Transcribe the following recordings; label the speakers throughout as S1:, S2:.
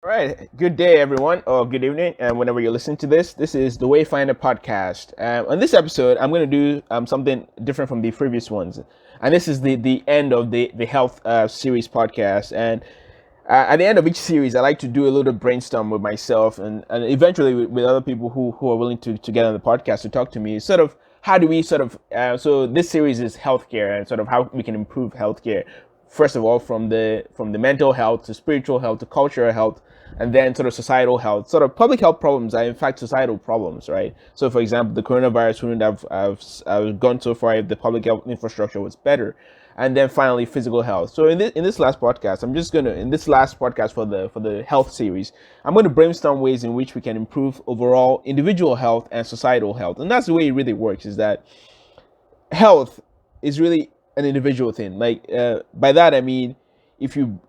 S1: All right, good day, everyone, or good evening, and whenever you're listening to this, this is the WayFinder podcast. On this episode, I'm going to do something different from the previous ones, and this is the end of the health series podcast. And at the end of each series, I like to do a little brainstorm with myself, and eventually with other people who are willing to get on the podcast to talk to me. Sort of how do we sort of so this series is healthcare and sort of how we can improve healthcare. First of all, from the mental health to spiritual health to cultural health, and then sort of societal health. Sort of public health problems are in fact societal problems, right? So, for example, the coronavirus wouldn't have gone so far if the public health infrastructure was better. And then finally, physical health. So in this last podcast, I'm just gonna in this last podcast for the health series, I'm gonna brainstorm ways in which we can improve overall individual health and societal health. And that's the way it really works. Is that health is really an individual thing. Like by that I mean, if you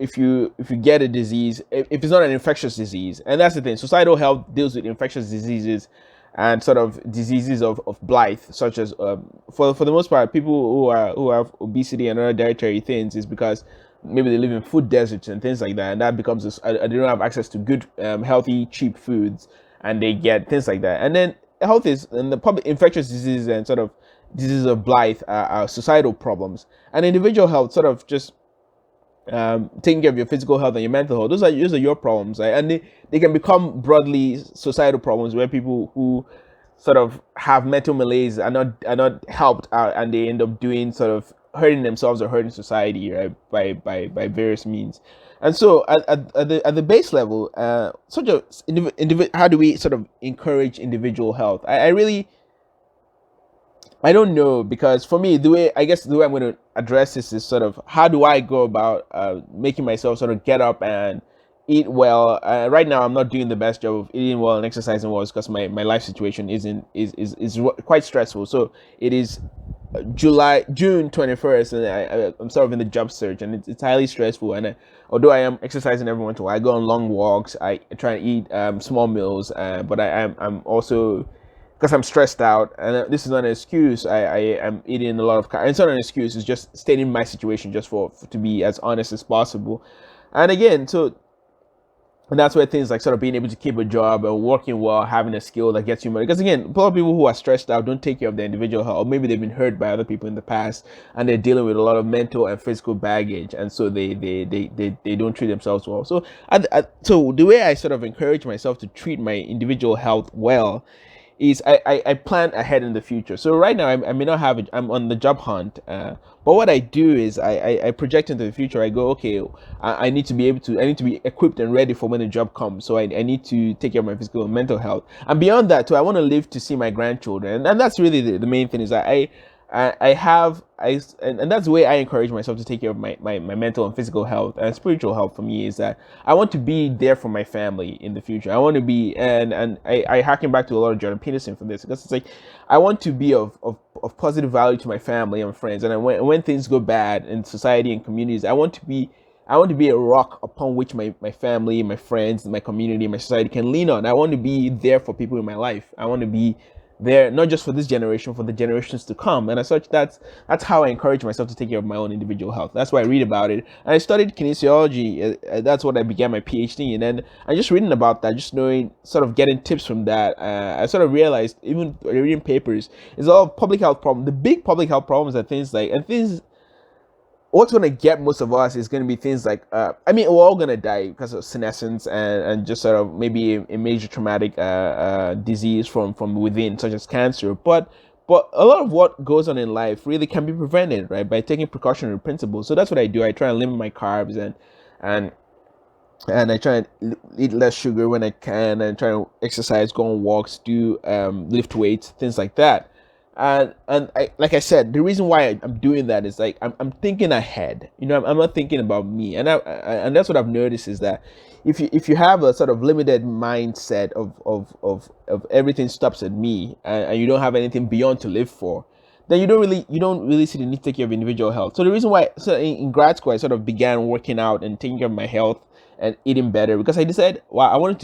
S1: get a disease, if it's not an infectious disease, and that's the thing. Societal health deals with infectious diseases and sort of diseases of blight, such as for the most part, people who have obesity and other dietary things is because maybe they live in food deserts and things like that, and that becomes they don't have access to good, healthy, cheap foods, and they get things like that. And then health is and the public infectious diseases and sort of diseases of blight are societal problems, and individual health sort of just taking care of your physical health and your mental health. Those are your problems, right? And they can become broadly societal problems where people who sort of have mental malaise are not helped out, and they end up doing sort of hurting themselves or hurting society, right? By various means. And so at the base level, such a how do we sort of encourage individual health? I don't know, because for me, the way I'm going to address this is sort of how do I go about making myself sort of get up and eat well. Right now, I'm not doing the best job of eating well and exercising well because my life situation isn't is quite stressful. So it is June 21st, and I'm sort of in the job search, and it's highly stressful. And although I am exercising every once in a while, I go on long walks. I try and eat small meals, but I'm also, because I'm stressed out, and this is not an excuse. I am eating a lot of it's not an excuse. It's just stating my situation, just for to be as honest as possible. And again, so and that's where things like sort of being able to keep a job and working well, having a skill that gets you money. Because again, a lot of people who are stressed out don't take care of their individual health, or maybe they've been hurt by other people in the past, and they're dealing with a lot of mental and physical baggage, and so they don't treat themselves well. So so the way I sort of encourage myself to treat my individual health well is I plan ahead in the future. So right now I may not have it. I'm on the job hunt, but what I do is I project into the future. I go, okay, I need to be I need to be equipped and ready for when the job comes. So I need to take care of my physical and mental health, and beyond that too, I want to live to see my grandchildren, and that's really the main thing. Is that I have and that's the way I encourage myself to take care of my mental and physical health and spiritual health. For me, is that I want to be there for my family in the future. I want to be, and I harken back to a lot of Jordan Peterson for this, because it's like I want to be of positive value to my family and friends. And when things go bad in society and communities, I want to be a rock upon which my family, my friends, my community, my society can lean on. I want to be there for people in my life. I want to be there not just for this generation, for the generations to come. And as such, that's how I encourage myself to take care of my own individual health. That's why I read about it, and I studied kinesiology. That's what I began my PhD in, and I just reading about that, just knowing, sort of getting tips from that. I sort of realized, even reading papers, is all public health problem. The big public health problems are things like, and things what's going to get most of us is going to be things like, I mean, we're all going to die because of senescence, and just sort of maybe a major traumatic disease from within, such as cancer. But a lot of what goes on in life really can be prevented, right, by taking precautionary principles. So that's what I do. I try and limit my carbs, and and I try and eat less sugar when I can, and try to exercise, go on walks, do lift weights, things like that. And like I said, the reason why I'm doing that is like I'm thinking ahead. I'm not thinking about me, and that's what I've noticed, is that if you have a sort of limited mindset of everything stops at me, and you don't have anything beyond to live for, then you don't really see the need to take care of individual health. So the reason why, so in grad school, I sort of began working out and taking care of my health, and eating better, because I decided, wow, I wanted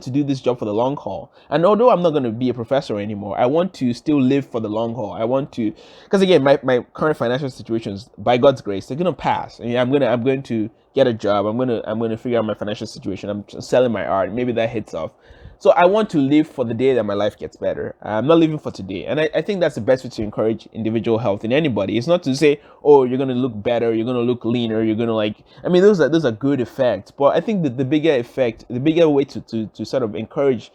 S1: to do this job for the long haul. And although I'm not going to be a professor anymore, I want to still live for the long haul. I want to, because again, my current financial situations, by God's grace, they're going to pass. And I'm going to get a job. I'm going to figure out my financial situation. I'm selling my art. Maybe that hits off. So I want to live for the day that my life gets better. I'm not living for today. And I think that's the best way to encourage individual health in anybody. It's not to say, oh, you're going to look better, you're going to look leaner, you're going to like, I mean, those are good effects. But I think that the bigger effect, the bigger way to sort of encourage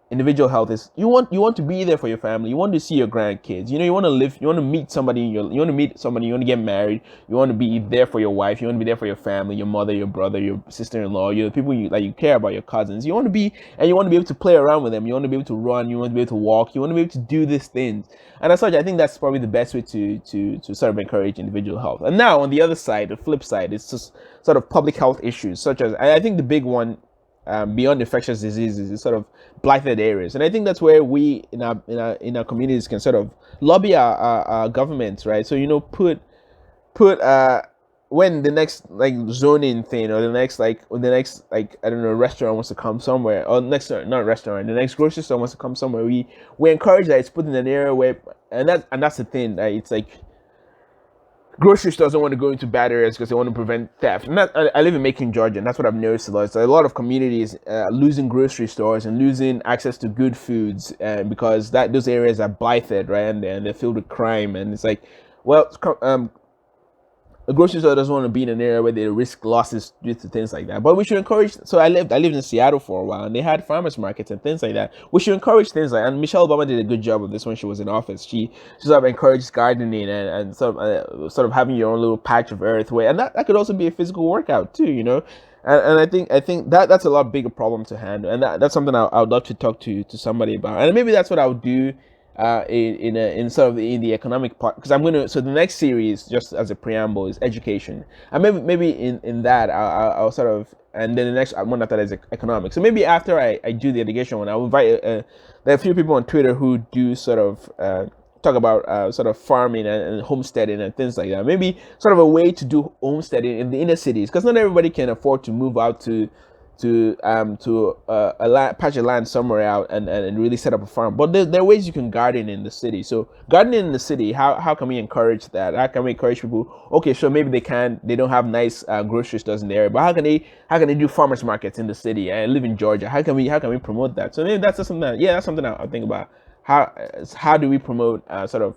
S1: individual health is you want to be there for your family. You want to see your grandkids. You want to live, you want to meet somebody you want to meet somebody, you want to get married, you want to be there for your wife, you want to be there for your family, your mother, your brother, your sister-in-law, the people you care about, your cousins. You want to be, and you want to be able to play around with them. You want to be able to run, you want to be able to walk, you want to be able to do these things. And as such, I think that's probably the best way to sort of encourage individual health. And now on the other side, the flip side, it's just sort of public health issues, such as, I think the big one, beyond infectious diseases, is sort of blighted areas. And I think that's where we in our communities can sort of lobby our governments, right? So put when the next like zoning thing, or the next I don't know, restaurant wants to come somewhere, or next, not restaurant, the next grocery store wants to come somewhere, we encourage that it's put in an area where, and that's the thing, right? It's like grocery stores don't want to go into bad areas because they want to prevent theft. And I live in Macon, Georgia, and that's what I've noticed a lot. So a lot of communities losing grocery stores and losing access to good foods because those areas are blighted, right? And they're filled with crime. And it's like, well, a grocery store doesn't want to be in an area where they risk losses due to things like that. But we should encourage. So I lived in Seattle for a while, and they had farmers markets and things like that. We should encourage things like. And Michelle Obama did a good job of this when she was in office. She sort of encouraged gardening and sort of having your own little patch of earth where, and that could also be a physical workout too, And I think that's a lot bigger problem to handle, and that's something I would love to talk to somebody about, and maybe that's what I would do in sort of in the economic part, because so the next series, just as a preamble, is education, and maybe in that I'll sort of, and then the next one after that is economics. So maybe after I do the education one, I'll invite there are a few people on Twitter who do sort of talk about sort of farming and homesteading and things like that. Maybe sort of a way to do homesteading in the inner cities, because not everybody can afford to move out to a patch of land somewhere out and really set up a farm. But there are ways you can garden in the city. So gardening in the city, how can we encourage that? How can we encourage people? Okay, so maybe they don't have nice grocery stores in the area, but how can they do farmers markets in the city? I live in Georgia. How can we promote that? So maybe that's something that's something I'll think about. How do we promote sort of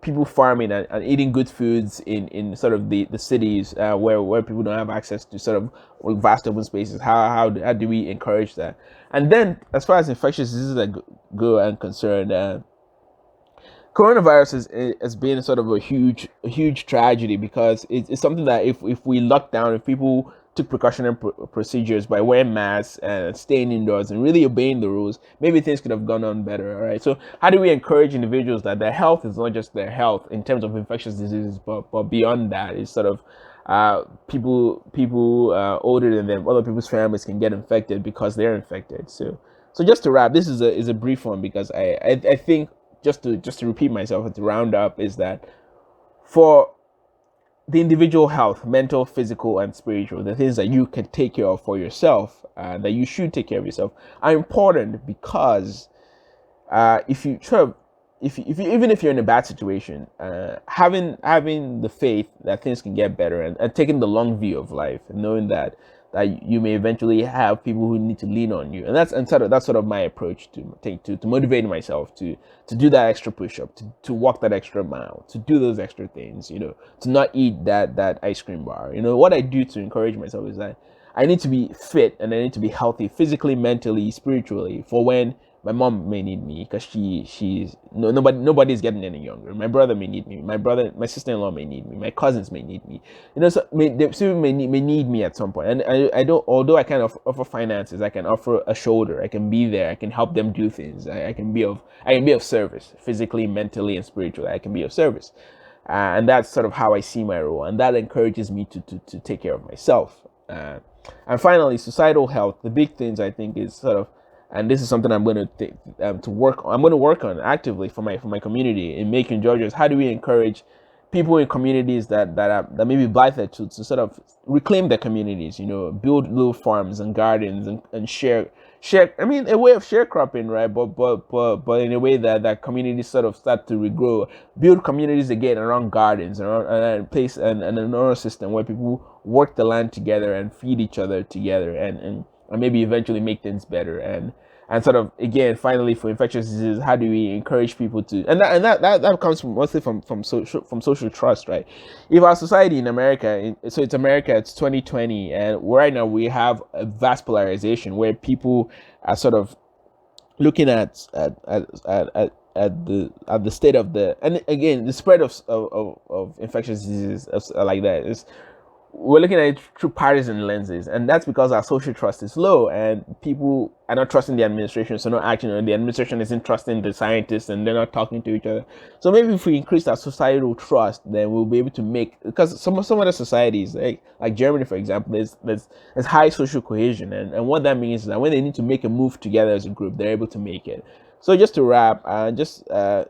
S1: people farming and eating good foods in sort of the cities where people don't have access to sort of vast open spaces? How do we encourage that? And then as far as infectious diseases go and concerned, coronavirus has been sort of a huge tragedy, because it's something that if we lock down, if people took precautionary procedures by wearing masks and staying indoors and really obeying the rules, maybe things could have gone on better. All right. So how do we encourage individuals that their health is not just their health in terms of infectious diseases, but beyond that, is sort of people older than them, other people's families can get infected because they're infected. So just to wrap, this is a brief one, because I think just to repeat myself and to round up, is that for the individual health, mental, physical, and spiritual, the things that you can take care of for yourself, that you should take care of yourself, are important, because if you even if you're in a bad situation, having the faith that things can get better, and taking the long view of life, and knowing that you may eventually have people who need to lean on you, and that's sort of my approach to motivate myself to do that extra push-up, to walk that extra mile, to do those extra things, to not eat that ice cream bar. What I do to encourage myself is that I need to be fit, and I need to be healthy physically, mentally, spiritually, for when my mom may need me, because nobody's getting any younger. My brother may need me. My sister-in-law may need me. My cousins may need me. So they may need me at some point. And I don't. Although I can offer finances, I can offer a shoulder. I can be there. I can help them do things. I can be of service physically, mentally, and spiritually. I can be of service, and that's sort of how I see my role. And that encourages me to take care of myself. And finally, societal health. The big things, I think, is sort of, and this is something I'm going to work on. I'm going to work on actively for my community in Macon, Georgia. Is how do we encourage people in communities that may be blighted to sort of reclaim their communities, build little farms and gardens and share, I mean, a way of sharecropping, right? But in a way that communities sort of start to regrow, build communities again around gardens, around and place and an owner system where people work the land together and feed each other together, and maybe eventually make things better. And sort of, again, finally, for infectious diseases, how do we encourage people to, and that comes from mostly from social trust, right? If our society in America, so it's America, it's 2020, and right now we have a vast polarization where people are sort of looking at the state of the, and again, the spread of infectious diseases like that is, we're looking at it through partisan lenses, and that's because our social trust is low and people are not trusting the administration, so not acting, or the administration isn't trusting the scientists and they're not talking to each other. So maybe if we increase our societal trust, then we'll be able to make, because some other societies, like Germany, for example, there's high social cohesion, and what that means is that when they need to make a move together as a group, they're able to make it. So just to wrap,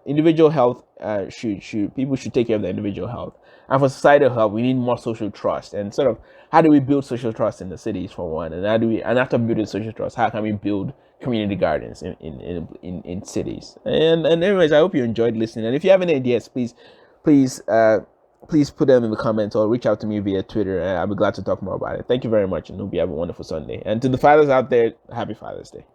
S1: individual health, should people should take care of their individual health, and for societal health, we need more social trust. And sort of, how do we build social trust in the cities, for one, and after building social trust, how can we build community gardens in cities? And anyways, I hope you enjoyed listening. And if you have any ideas, please please put them in the comments or reach out to me via Twitter, and I'll be glad to talk more about it. Thank you very much, and hope you have a wonderful Sunday. And to the fathers out there, happy Father's Day.